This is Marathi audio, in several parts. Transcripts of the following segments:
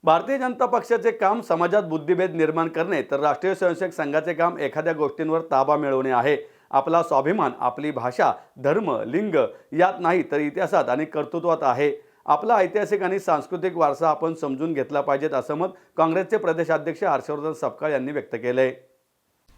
भारतीय जनता पक्षाचे काम समाजात बुद्धिभेद निर्माण करणे तर राष्ट्रीय स्वयंसेवक संघाचे काम एखाद्या गोष्टींवर ताबा मिळवणे आहे। आपला स्वाभिमान आपली भाषा, धर्म, लिंग यात नाही तर इतिहासात आणि कर्तृत्वात आहे। आपला ऐतिहासिक आणि सांस्कृतिक वारसा आपण समजून घेतला पाहिजेत असं मत काँग्रेसचे प्रदेशाध्यक्ष हर्षवर्धन सपकाळ यांनी व्यक्त केले।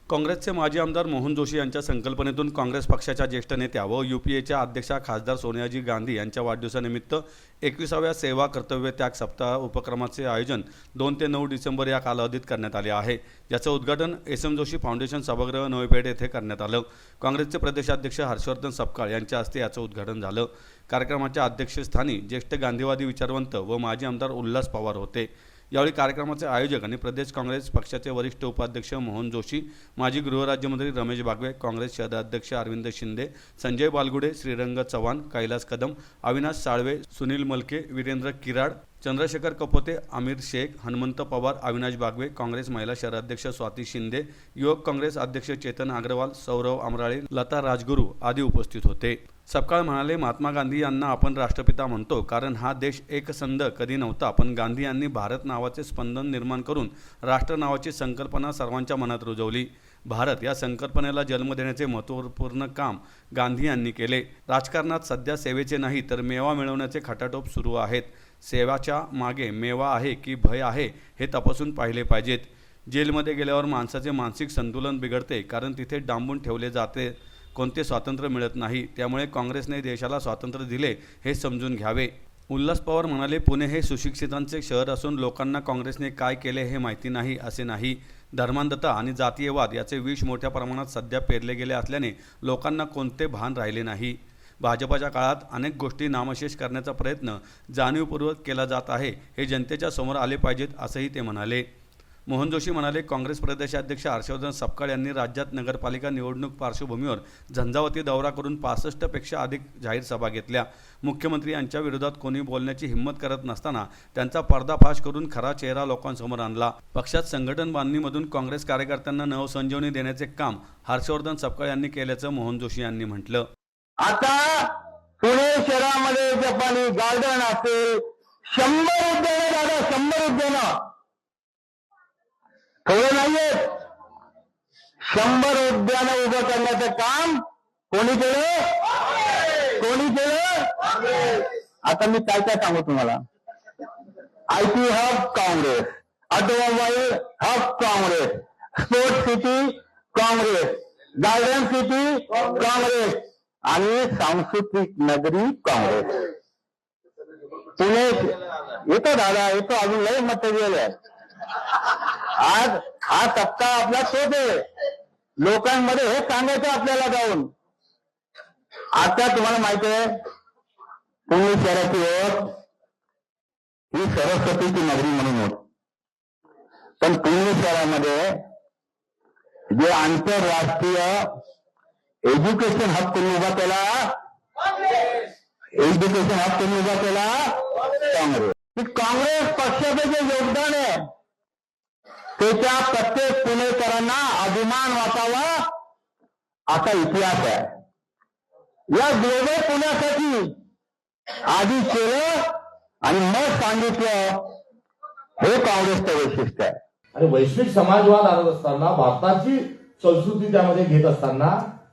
काँग्रेसचे माजी आमदार मोहन जोशी यांच्या संकल्पनेतून काँग्रेस पक्षाच्या ज्येष्ठ नेत्या व यूपीएच्या अध्यक्षा खासदार सोनियाजी गांधी यांच्या वाढदिवसानिमित्त 21व्या सेवा कर्तव्य त्याग सप्ताह उपक्रमाचे आयोजन 2 ते 9 डिसेंबर या कालावधीत करण्यात आले आहे। याचं उद्घाटन एस.एम. जोशी फाउंडेशन सभागृह नवी पेठ येथे करण्यात आलं। काँग्रेसचे प्रदेशाध्यक्ष हर्षवर्धन सपकाळ यांच्या हस्ते याचं उद्घाटन झालं। कार्यक्रमाच्या अध्यक्षस्थानी ज्येष्ठ गांधीवादी विचारवंत व माजी आमदार उल्हास पवार होते। यावेळी कार्यक्रमाचे आयोजक आणि प्रदेश काँग्रेस पक्षाचे वरिष्ठ उपाध्यक्ष मोहन जोशी, माजी गृहराज्यमंत्री रमेश बागवे, काँग्रेस शहराध्यक्ष अरविंद शिंदे, संजय बालगुडे, श्रीरंग चव्हाण, कैलास कदम, अविनाश साळवे, सुनील मलके, वीरेंद्र किराड, चंद्रशेखर कपोते, आमिर शेख, हनुमंत पवार, अविनाश बागवे, काँग्रेस महिला शहराध्यक्ष स्वाती शिंदे, युवक काँग्रेस अध्यक्ष चेतन अग्रवाल, सौरव अमराळे, लता राजगुरू आदी उपस्थित होते। सपकाळ म्हणाले, महात्मा गांधी यांना आपण राष्ट्रपिता म्हणतो कारण हा देश एकसंध कधी नव्हता, पण गांधी यांनी भारत नावाचे स्पंदन निर्माण करून राष्ट्र नावाची संकल्पना सर्वांच्या मनात रुजवली। भारत या संकल्पनेला जन्म देण्याचे महत्त्वपूर्ण काम गांधी यांनी केले। राजकारणात सध्या सेवेचे नाही तर मेवा मिळवण्याचे खटाटोप सुरू आहेत। सेवाच्या मागे मेवा आहे की भय आहे हे तपासून पाहिले पाहिजेत। जेलमध्ये गेल्यावर माणसाचे मानसिक संतुलन बिघडते कारण तिथे डांबून ठेवले जाते, कोणते स्वातंत्र्य मिळत नाही। त्यामुळे काँग्रेसने देशाला स्वातंत्र्य दिले हे समजून घ्यावे। उल्हास पवार म्हणाले, पुणे हे सुशिक्षितांचे शहर असून लोकांना काँग्रेसने काय केले हे माहिती नाही असे नाही। धर्मांधता आणि जातीयवाद याचे विष मोठ्या प्रमाणात सध्या पेरले गेले असल्याने लोकांना कोणते भान राहिले नाही। भाजपच्या काळात अनेक गोष्टी नामशेष करण्याचा प्रयत्न जाणीवपूर्वक केला जात आहे, हे जनतेच्या समोर आले पाहिजेत असंही ते म्हणाले। मोहन जोशी म्हणाले, काँग्रेस प्रदेशाध्यक्ष हर्षवर्धन सपकाळ यांनी राज्यात नगरपालिका निवडणूक पार्श्वभूमीवर झंझावाती दौरा करून 65 पेक्षा अधिक जाहीर सभा घेतल्या। मुख्यमंत्री यांच्या विरोधात कोणी बोलण्याची हिंमत करत नसताना त्यांचा पर्दाफाश करून खरा चेहरा लोकांसमोर आणला। पक्षात संघटन बांधणीमधून काँग्रेस कार्यकर्त्यांना नवसंजीवनी देण्याचे काम हर्षवर्धन सपकाळ यांनी केल्याचं मोहन जोशी यांनी म्हटलं। आता पुणे शहरामध्ये जपानी गार्डन असेल, 100 उद्यानं दादा, 100 उद्यानं थोडे नाहीये, 100 उद्यानं उभं करण्याचं काम कोणी केलं? कोणी केलं? आता मी काय काय सांगू तुम्हाला। IT hub Congress, automobile hub Congress, sports city Congress, garden city Congress आणि सांस्कृतिक नगरी काँग्रेस। पुणे येतो दादा, येतो, अजून लय मटेरियल आहे। आज हा सप्ता आपला तोच आहे, लोकांमध्ये हे सांगायचं आपल्याला जाऊन। आता तुम्हाला माहिती आहे, पुणे शहराची ओळख ही सरस्वतीची नगरी म्हणून होती, पण पुणे शहरामध्ये जे आंतरराष्ट्रीय एज्युकेशन हब कोणी उभा केला? एज्युकेशन हब कोणी उभा केला? काँग्रेस। काँग्रेस पक्षाचं जे योगदान आहे त्याच्या प्रत्येक पुणेकरांना अभिमान वाटावा असा इतिहास आहे। या ग्लोबल पुण्यासाठी आधी केलं आणि मग सांगितलं, हे काँग्रेसचं वैशिष्ट्य आहे। आणि वैश्विक समाजवाद आणत असताना, भारताची संस्कृती त्यामध्ये घेत असताना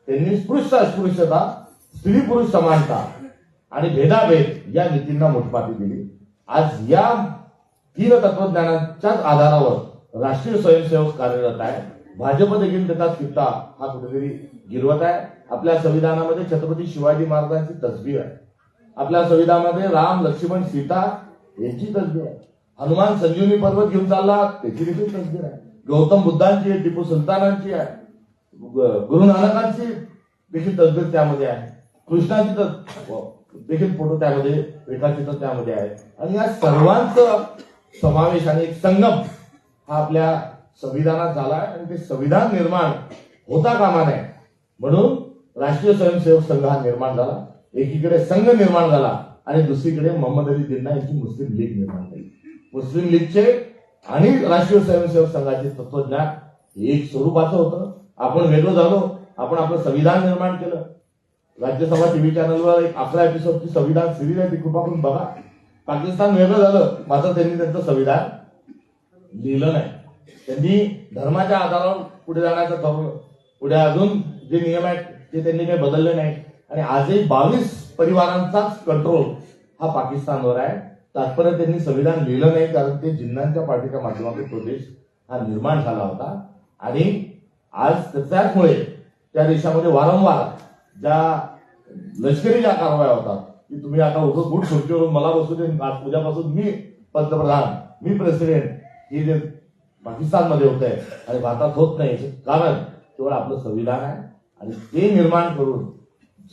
त्यांनी स्पृश्य अस्पृश्यता, स्त्री पुरुष समानता आणि भेदाभेद या नीतींना मुठपाटी दिली। आज या 3 तत्वज्ञानाच्याच आधारावर राष्ट्रीय स्वयंसेवक कार्यरत आहे। भाजप देखील त्याचा कित्ता हा कुठेतरी गिरवत आहे। आपल्या संविधानामध्ये छत्रपती शिवाजी महाराजांची तसबीर आहे, आपल्या संविधानामध्ये राम, लक्ष्मण, सीता यांची तसबीर आहे, हनुमान संजीवनी पर्वत घेऊन चालला त्याची देखील तसबीर आहे, गौतम बुद्धांची आहे, टिपू सुलतानांची आहे, गुरु नानकांची देखील तसबीर त्यामध्ये आहे, कृष्णाची देखील फोटो त्यामध्ये, रेखाचित्र त्यामध्ये आहे। आणि या सर्वांचं समावेश आणि एक संगम हा आपल्या संविधानात झाला आहे आणि ते संविधान निर्माण होता कामा नये म्हणून राष्ट्रीय स्वयंसेवक संघ हा निर्माण झाला। एकीकडे संघ निर्माण झाला आणि दुसरीकडे मोहम्मद अली जिन्ना यांची मुस्लिम लीग निर्माण झाली। मुस्लिम लीगचे आणि राष्ट्रीय स्वयंसेवक संघाचे तत्वज्ञान एक स्वरूपाचं होतं। आपण वेगळं झालो, आपण आपलं संविधान निर्माण केलं। राज्यसभा टीव्ही चॅनलवर एक 11 एपिसोडची संविधान सिरीज आहे, ती कृपा करून बघा। पाकिस्तान वेगळं झालं, मात्र त्यांनी त्यांचं संविधान लिहिलं नाही. त्यांनी धर्माच्या आधारावर पुढे जाण्याचं ठरवलं. पुढे अजून जे नियम आहेत ते त्यांनी काही बदलले नाही आणि आजही 22 परिवारांचाच कंट्रोल हा पाकिस्तानवर आहे. तात्पर्य त्यांनी संविधान लिहिलं नाही, कारण ते जिन्नांच्या पार्टीच्या माध्यमातून तो देश हा निर्माण झाला होता. आणि आज त्याच्यामुळे त्या देशामध्ये वारंवार ज्या लष्करी ज्या कारवाया होतात की तुम्ही आता उभं गुट खुर्चीवरून मला बसू दे, आज उद्यापासून मी पंतप्रधान, मी प्रेसिडेंट, हे जे पाकिस्तानमध्ये होत आहे आणि भारतात होत नाही, याचं कारण केवळ आपलं संविधान आहे. आणि ते निर्माण करून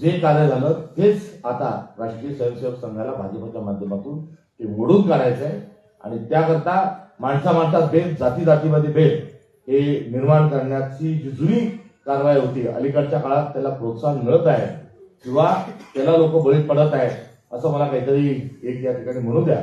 जे कार्य झालं तेच आता राष्ट्रीय स्वयंसेवक संघाला भाजपच्या माध्यमातून ते मोडून काढायचं आहे. आणि त्याकरता माणसात भेद, जातीमध्ये भेद हे निर्माण करण्याची जी जुनी कारवाई होती, अलीकडच्या काळात त्याला प्रोत्साहन मिळत आहे किंवा त्याला लोक बळी पडत आहेत, असं मला काहीतरी एक या ठिकाणी म्हणू द्या.